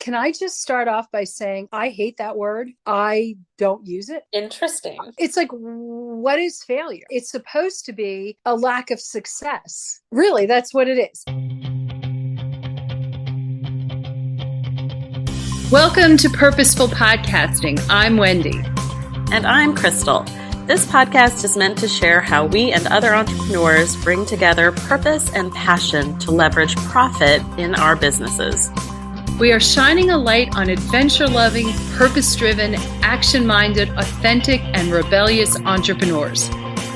Can I just start off by saying I hate that word? I don't use it. Interesting. It's like, what is failure? It's supposed to be a lack of success. Really, that's what it is. Welcome to Purposeful Podcasting. I'm Wendy. And I'm Crystal. This podcast is meant to share how we and other entrepreneurs bring together purpose and passion to leverage profit in our businesses. We are shining a light on adventure-loving, purpose-driven, action-minded, authentic, and rebellious entrepreneurs.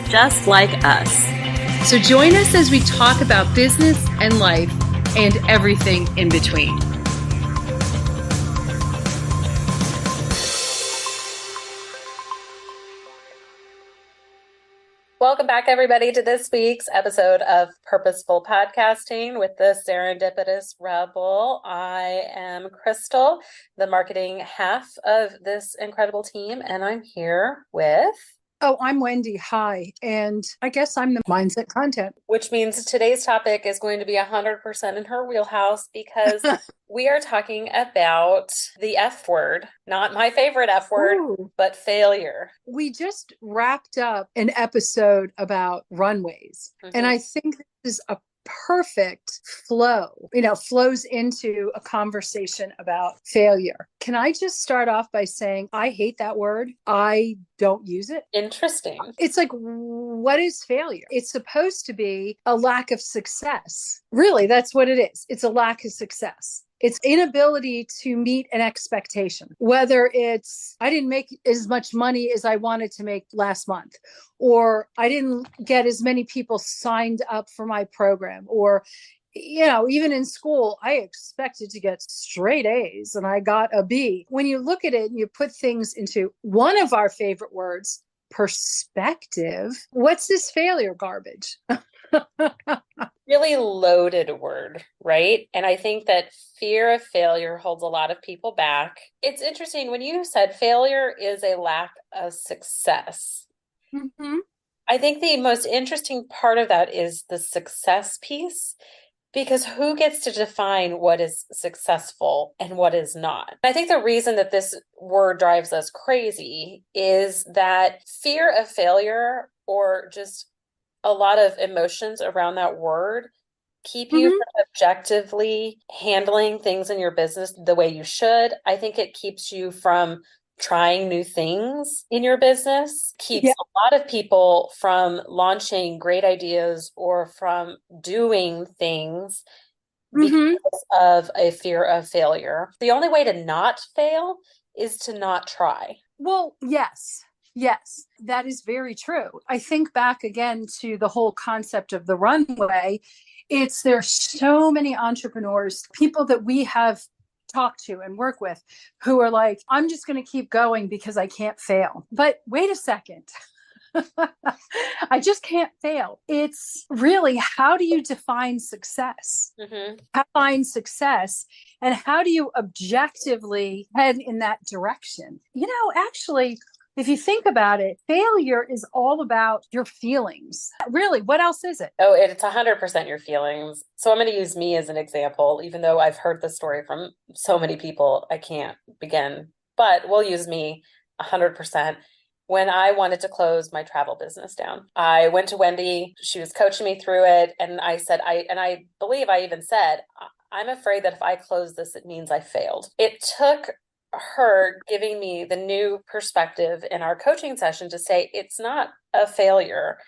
Just like us. So join us as we talk about business and life and everything in between. Welcome back, everybody, to this week's episode of Purposeful Podcasting with the Serendipitous Rebel. I am Crystal, the marketing half of this incredible team, and I'm here with... Oh, I'm Wendy. Hi. And I guess I'm the mindset content. Which means today's topic is going to be 100% in her wheelhouse because we are talking about the F word, not my favorite F word, but failure. We just wrapped up an episode about runways. And I think this is a perfect flow, flows into a conversation about failure. Can I just start off by saying I hate that word? I don't use it. Interesting. It's like, what is failure? It's supposed to be a lack of success. Really, that's what it is. It's a lack of success. It's inability to meet an expectation, whether it's I didn't make as much money as I wanted to make last month, or I didn't get as many people signed up for my program, or, even in school, I expected to get straight A's and I got a B. When you look at it and you put things into one of our favorite words, perspective, what's this failure garbage? Really loaded word, right? And I think that fear of failure holds a lot of people back. It's interesting when you said failure is a lack of success. I think the most interesting part of that is the success piece, because who gets to define what is successful and what is not? I think the reason that this word drives us crazy is that fear of failure, or just a lot of emotions around that word, keep you from objectively handling things in your business the way you should. I think it keeps you from trying new things in your business, keeps a lot of people from launching great ideas or from doing things because of a fear of failure. The only way to not fail is to not try. Well, yes. Yes, that is very true. I think back again to the whole concept of the runway. There's so many entrepreneurs, people that we have talked to and work with, who are like, I'm just going to keep going because I can't fail. But wait a second. I just can't fail. It's really, how do you define success? How do you define success, and how do you objectively head in that direction? Actually, if you think about it, failure is all about your feelings. Really, what else is it? Oh, it's 100% your feelings. So I'm going to use me as an example, even though I've heard the story from so many people, I can't begin, but we'll use me 100%. When I wanted to close my travel business down, I went to Wendy. She was coaching me through it. And I said, I believe I even said, I'm afraid that if I close this, it means I failed. It took her giving me the new perspective in our coaching session to say, it's not a failure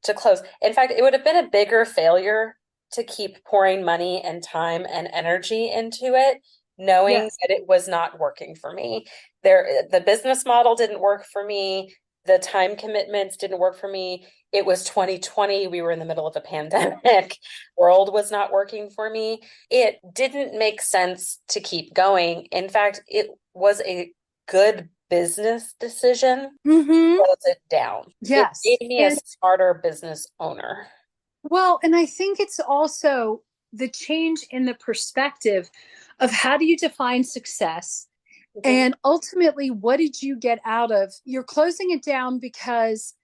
to close. In fact, it would have been a bigger failure to keep pouring money and time and energy into it, knowing that it was not working for me. The business model didn't work for me. The time commitments didn't work for me. It was 2020. We were in the middle of a pandemic. World was not working for me. It didn't make sense to keep going. In fact, it was a good business decision to close it down. Yes. It made me a smarter business owner. Well, and I think it's also the change in the perspective of how do you define success? And ultimately, what did you get out of? You're closing it down because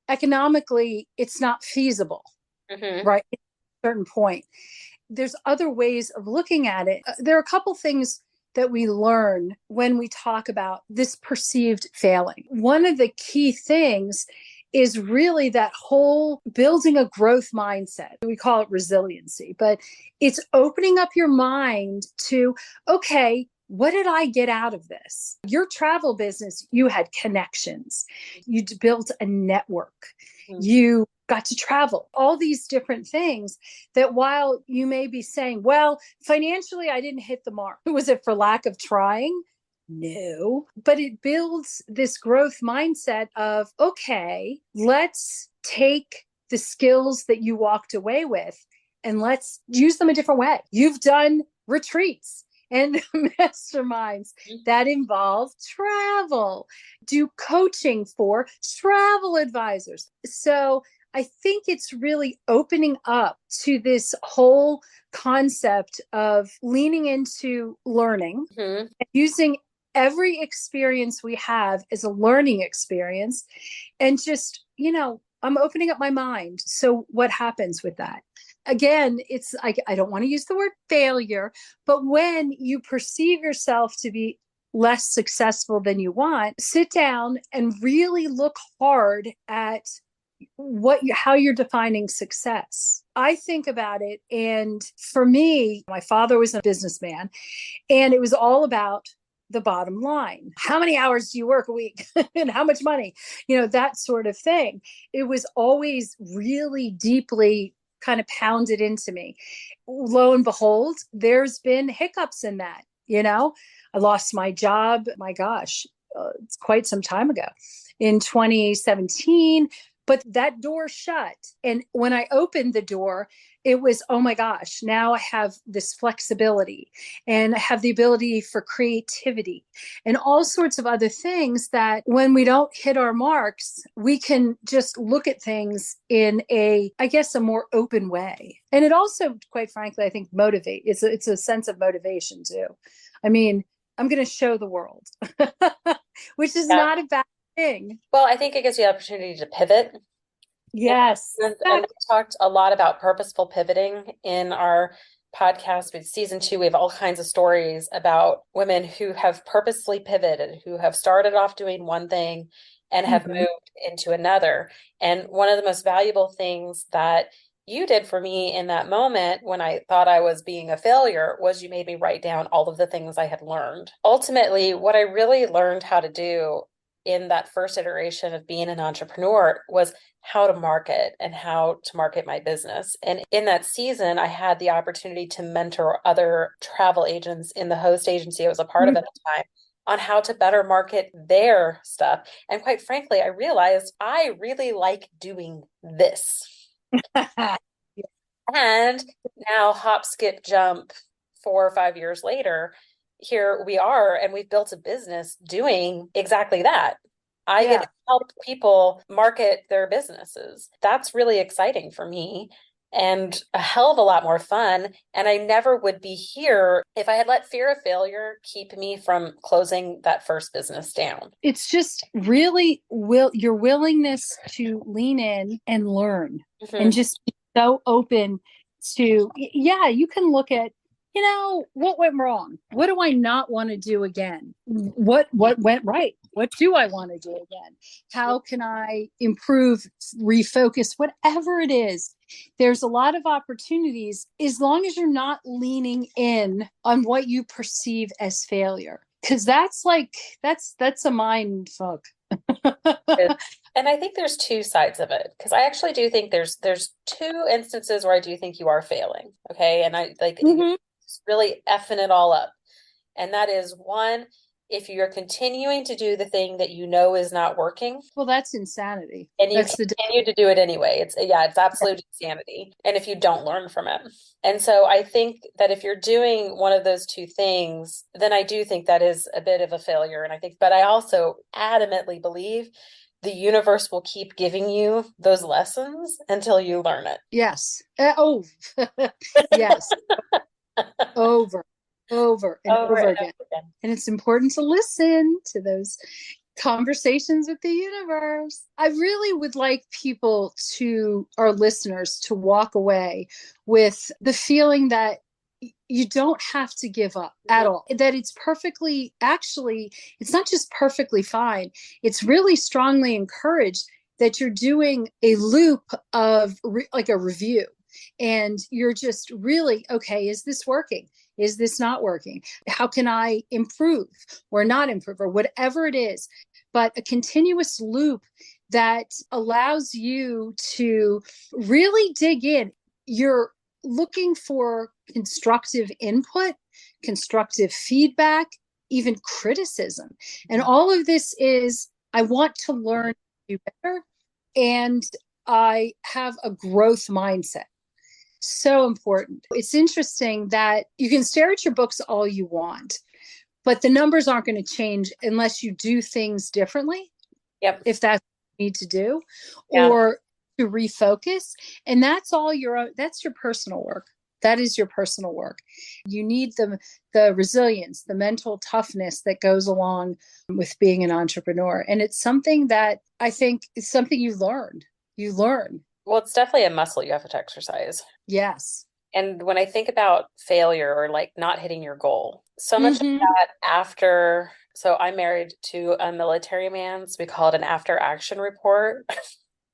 economically it's not feasible, right? At a certain point. There's other ways of looking at it. There are a couple things that we learn when we talk about this perceived failing. One of the key things is really that whole building a growth mindset. We call it resiliency, but it's opening up your mind to, okay, what did I get out of this? Your travel business, you had connections, you built a network, you got to travel, all these different things that while you may be saying, well, financially, I didn't hit the mark. Was it for lack of trying? No, but it builds this growth mindset of, okay, let's take the skills that you walked away with and let's use them a different way. You've done retreats and masterminds that involve travel, do coaching for travel advisors. So I think it's really opening up to this whole concept of leaning into learning, using every experience we have as a learning experience, and just, I'm opening up my mind. So what happens with that? Again, it's I don't want to use the word failure, but when you perceive yourself to be less successful than you want, sit down and really look hard at how you're defining success. I think about it, and for me, my father was a businessman, and it was all about the bottom line. How many hours do you work a week and how much money? That sort of thing. It was always really deeply kind of pounded into me. Lo and behold, there's been hiccups in that. I lost my job. My gosh, it's quite some time ago in 2017. But that door shut. And when I opened the door, it was, oh my gosh, now I have this flexibility and I have the ability for creativity and all sorts of other things that when we don't hit our marks, we can just look at things in a more open way. And it also, quite frankly, I think it's a sense of motivation too. I mean, I'm going to show the world, which is not a bad thing. Well, I think it gives you the opportunity to pivot. Yes. And we talked a lot about purposeful pivoting in our podcast with season 2. We have all kinds of stories about women who have purposely pivoted, who have started off doing one thing and have moved into another. And one of the most valuable things that you did for me in that moment when I thought I was being a failure was you made me write down all of the things I had learned. Ultimately, what I really learned how to do in that first iteration of being an entrepreneur was how to market and how to market my business. And in that season, I had the opportunity to mentor other travel agents in the host agency I was a part of at the time on how to better market their stuff. And quite frankly, I realized I really like doing this. And now hop, skip, jump 4 or 5 years later, here we are, and we've built a business doing exactly that. I get to help people market their businesses. That's really exciting for me and a hell of a lot more fun. And I never would be here if I had let fear of failure keep me from closing that first business down. It's just really your willingness to lean in and learn and just be so open to, you can look at, what went wrong? What do I not want to do again? What went right? What do I want to do again? How can I improve, refocus, whatever it is? There's a lot of opportunities as long as you're not leaning in on what you perceive as failure. Because that's a mind fuck. And I think there's two sides of it, because I actually do think there's 2 instances where I do think you are failing. Okay. And I really effing it all up. And that is, one, if you're continuing to do the thing that you know is not working. Well, that's insanity. And you continue to do it anyway. It's absolute insanity. And if you don't learn from it. And so I think that if you're doing one of those 2 things, then I do think that is a bit of a failure. And but I also adamantly believe the universe will keep giving you those lessons until you learn it. Yes. Yes. over and over again. And it's important to listen to those conversations with the universe. I really would like our listeners to walk away with the feeling that you don't have to give up at all. That it's perfectly, actually, it's not just perfectly fine. It's really strongly encouraged that you're doing a loop of like a review. And you're just really, okay, is this working? Is this not working? How can I improve or not improve or whatever it is? But a continuous loop that allows you to really dig in. You're looking for constructive input, constructive feedback, even criticism. And all of this is, I want to learn to do better. And I have a growth mindset. So important. It's interesting that you can stare at your books all you want, but the numbers aren't going to change unless you do things differently. Yep. If that's what you need to do, Yeah. or to refocus. And that's all that's your personal work. That is your personal work. You need the resilience, the mental toughness that goes along with being an entrepreneur. And it's something that I think is something you learn. You learn. Well, it's definitely a muscle you have to exercise. Yes. And when I think about failure or like not hitting your goal, so much of that after, so I'm married to a military man, so we call it an after action report.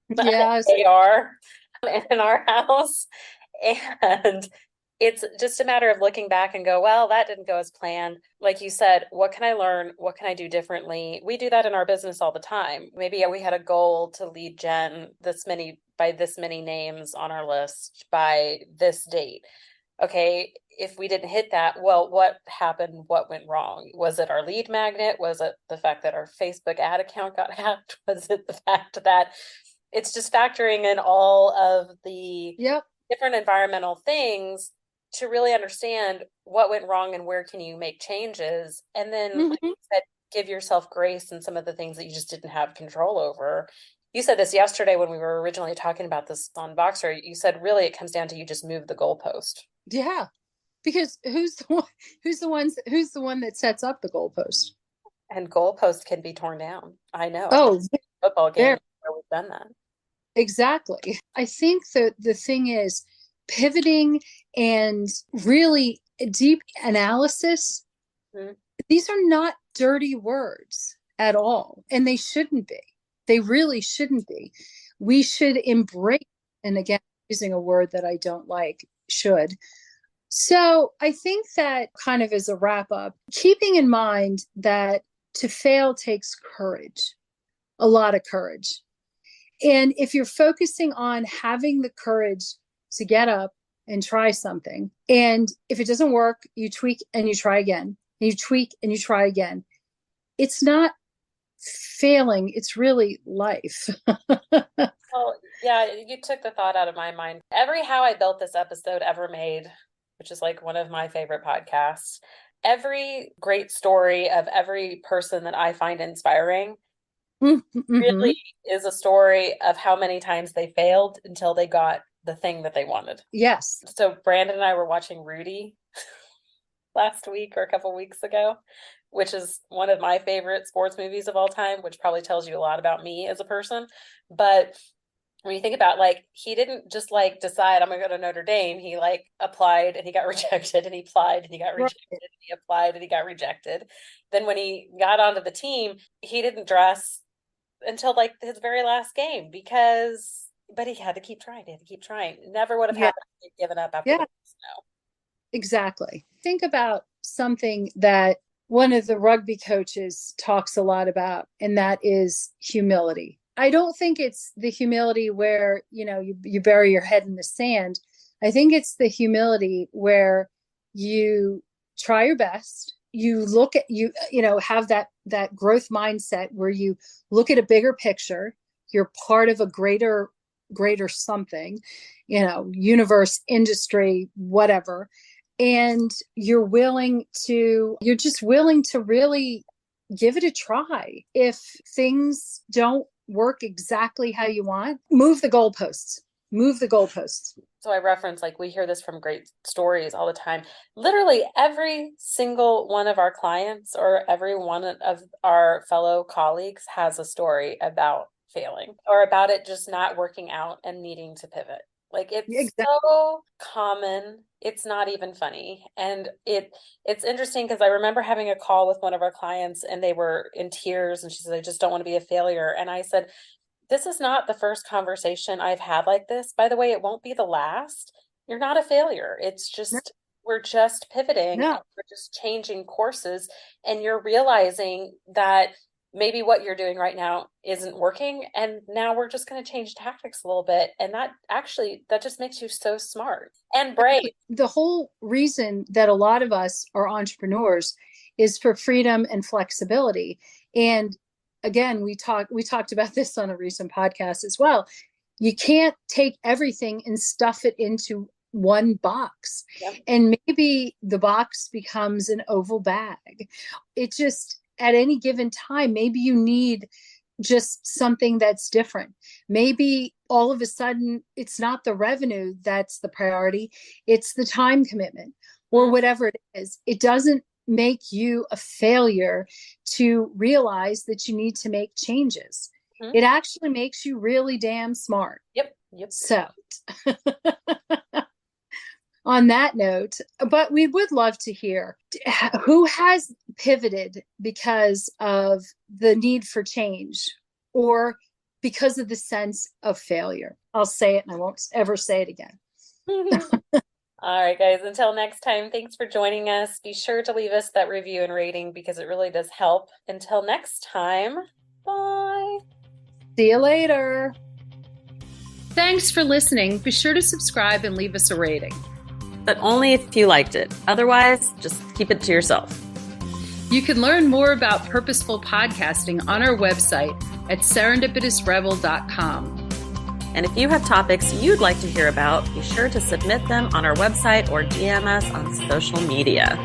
Yes. AR in our house. And it's just a matter of looking back and go, well, that didn't go as planned. Like you said, what can I learn? What can I do differently? We do that in our business all the time. Maybe we had a goal to lead gen by this many names on our list by this date. Okay, if we didn't hit that, well, what happened? What went wrong? Was it our lead magnet? Was it the fact that our Facebook ad account got hacked? Was it the fact that it's just factoring in all of the different environmental things to really understand what went wrong and where can you make changes. And then, like you said, give yourself grace in some of the things that you just didn't have control over. You said this yesterday when we were originally talking about this on Voxer. You said really it comes down to you just move the goalpost. Yeah, because who's the one that sets up the goalpost? And goalposts can be torn down. I know. Oh, football game where we've done that. Exactly. I think that the thing is pivoting and really deep analysis. These are not dirty words at all, and they shouldn't be. They really shouldn't be. We should embrace, and again, using a word that I don't like, should. So I think that kind of as a wrap up, keeping in mind that to fail takes courage, a lot of courage. And if you're focusing on having the courage to get up and try something, and if it doesn't work, you tweak and you try again, and you tweak and you try again. It's not failing, it's really life. Well, yeah, you took the thought out of my mind. Every How I Built This episode ever made, which is like one of my favorite podcasts, every great story of every person that I find inspiring really is a story of how many times they failed until they got the thing that they wanted. Yes. So Brandon and I were watching Rudy last week or a couple weeks ago, which is one of my favorite sports movies of all time, which probably tells you a lot about me as a person. But when you think about, like, he didn't just like decide I'm gonna go to Notre Dame. He like applied and he got rejected, and he applied and he got rejected, and he applied and he got rejected. Then when he got onto the team, he didn't dress until like his very last game but he had to keep trying. He had to keep trying. It never would have happened if he'd given up after the snow. Exactly. Think about something that one of the rugby coaches talks a lot about, and that is humility. I don't think it's the humility where, you bury your head in the sand. I think it's the humility where you try your best. You look at have that growth mindset where you look at a bigger picture. You're part of a greater something, universe, industry, whatever. And you're just willing to really give it a try. If things don't work exactly how you want, move the goalposts. So I reference, like, we hear this from great stories all the time. Literally every single one of our clients or every one of our fellow colleagues has a story about failing or about it just not working out and needing to pivot. Like it's Exactly. so common. It's not even funny. And it's interesting because I remember having a call with one of our clients and they were in tears and she said, I just don't want to be a failure. And I said, this is not the first conversation I've had like this. By the way, it won't be the last. You're not a failure. It's just, we're just pivoting and No. we're just changing courses. And you're realizing that maybe what you're doing right now isn't working. And now we're just going to change tactics a little bit. And that just makes you so smart and brave. The whole reason that a lot of us are entrepreneurs is for freedom and flexibility. And again, we talked about this on a recent podcast as well. You can't take everything and stuff it into one box. Yep. And maybe the box becomes an oval bag. It just, at any given time, maybe you need just something that's different. Maybe all of a sudden it's not the revenue that's the priority, it's the time commitment or whatever it is. It doesn't make you a failure to realize that you need to make changes. It actually makes you really damn smart. Yep. So on that note, but we would love to hear who has pivoted because of the need for change or because of the sense of failure. I'll say it and I won't ever say it again. All right, guys, until next time, thanks for joining us. Be sure to leave us that review and rating because it really does help. Until next time, bye. See you later. Thanks for listening. Be sure to subscribe and leave us a rating. But only if you liked it. Otherwise, just keep it to yourself. You can learn more about purposeful podcasting on our website at serendipitousrebel.com. And if you have topics you'd like to hear about, be sure to submit them on our website or DM us on social media.